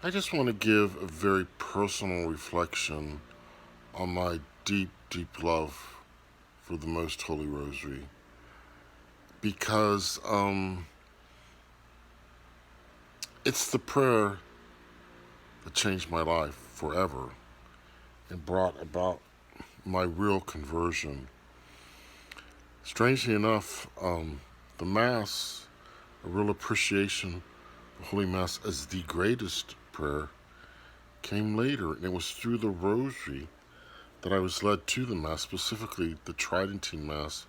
I just want to give a very personal reflection on my deep, deep love for the Most Holy Rosary because it's the prayer that changed my life forever and brought about my real conversion. Strangely enough, the Mass, a real appreciation of Holy Mass as the greatest prayer, came later, and it was through the Rosary that I was led to the Mass, specifically the Tridentine Mass,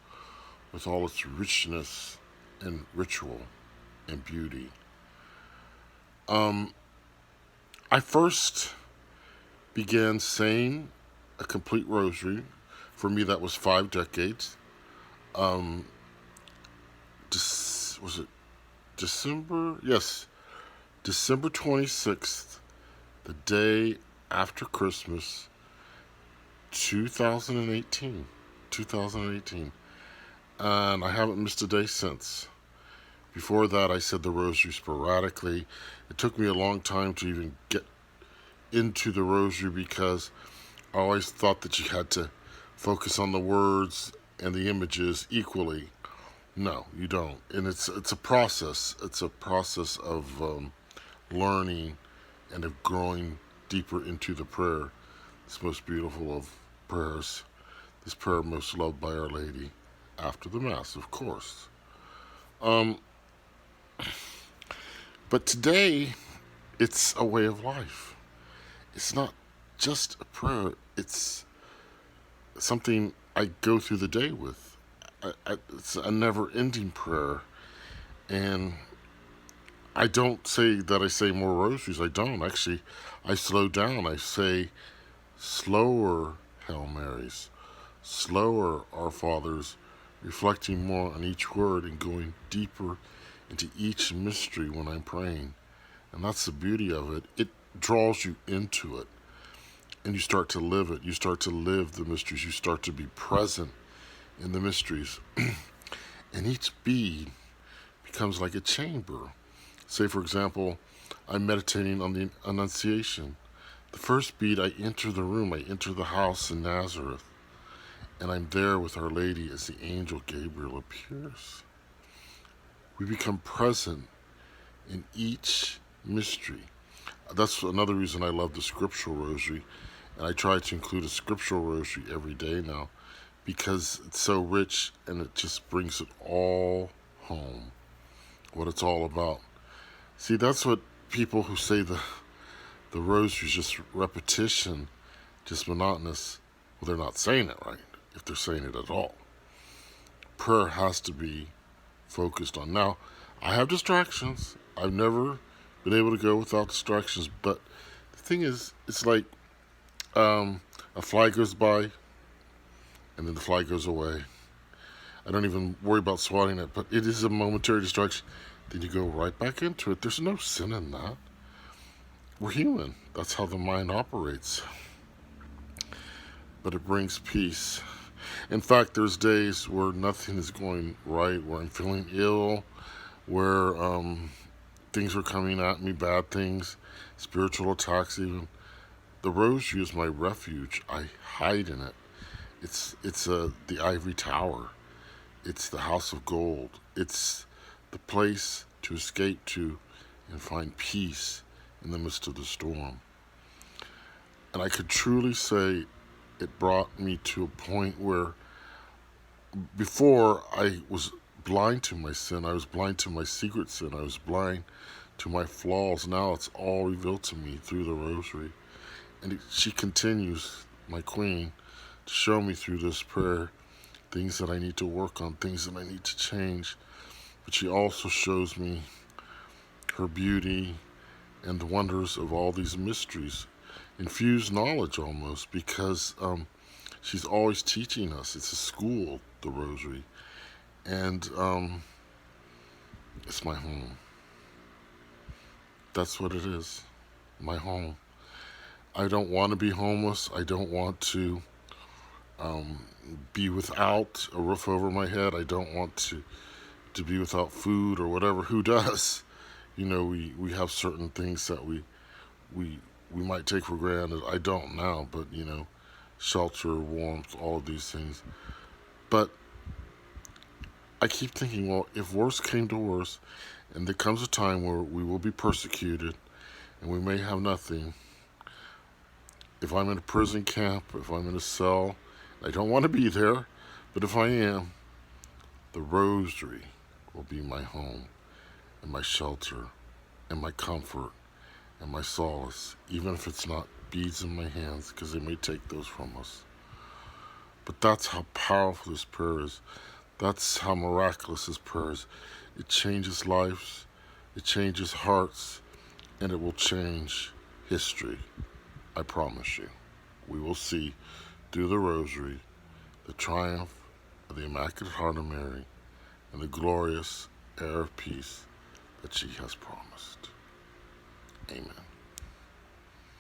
with all its richness and ritual and beauty. I first began saying a complete Rosary. For me, that was 5 decades. Um, was it December? Yes, December 26th, the day after Christmas, 2018. 2018. And I haven't missed a day since. Before that, I said the Rosary sporadically. It took me a long time to even get into the Rosary because I always thought that you had to focus on the words and the images equally. No, you don't. And it's a process. It's a process of learning and of growing deeper into the prayer. This most beautiful of prayers. This prayer most loved by Our Lady after the Mass, of course. Um, but today, it's a way of life. It's not just a prayer. It's something I go through the day with. It's a never-ending prayer, and I don't say that I say more rosaries. I don't actually. I slow down. I say slower Hail Marys, slower Our Fathers, reflecting more on each word and going deeper into each mystery when I'm praying. And that's the beauty of it. It draws you into it, and you start to live it. You start to live the mysteries. You start to be present in the mysteries. And each bead becomes like a chamber. Say, for example, I'm meditating on the Annunciation. The first bead, I enter the room, I enter the house in Nazareth, and I'm there with Our Lady as the angel Gabriel appears. We become present in each mystery. That's another reason I love the scriptural rosary, and I try to include a scriptural rosary every day now because it's so rich and it just brings it all home, what it's all about. See, that's what people who say the rosary is just repetition, just monotonous, well, they're not saying it right, if they're saying it at all. Prayer has to be focused on. Now, I have distractions. I've never been able to go without distractions, but the thing is, it's like a fly goes by and then the fly goes away. I don't even worry about swatting it, but it is a momentary distraction. Then you go right back into it. There's no sin in that. We're human. That's how the mind operates. But it brings peace. In fact, there's days where nothing is going right, where I'm feeling ill, where things are coming at me, bad things, spiritual attacks even. The rosary is my refuge. I hide in it. It's the ivory tower. It's the house of gold. It's the place to escape to and find peace in the midst of the storm. And I could truly say it brought me to a point where before I was blind to my sin, I was blind to my secret sin, I was blind to my flaws. Now it's all revealed to me through the rosary. And she continues, my queen, to show me through this prayer things that I need to work on, things that I need to change. But she also shows me her beauty and the wonders of all these mysteries, infused knowledge almost, because she's always teaching us. It's a school, the rosary, and it's my home. That's what it is, my home. I don't want to be homeless. I don't want to be without a roof over my head. I don't want to be without food or whatever. Who does? You know, we have certain things that we we we might take for granted. I don't now, but shelter, warmth, all of these things. But I keep thinking, well, if worse came to worse, and there comes a time where we will be persecuted and we may have nothing, if I'm in a prison camp, if I'm in a cell, I don't want to be there, but if I am, the rosary will be my home and my shelter and my comfort and my solace, even if it's not beads in my hands, because they may take those from us. But that's how powerful this prayer is. That's how miraculous this prayer is. It changes lives, it changes hearts, and it will change history. I promise you. We will see through the rosary the triumph of the Immaculate Heart of Mary and the glorious air of peace that she has promised.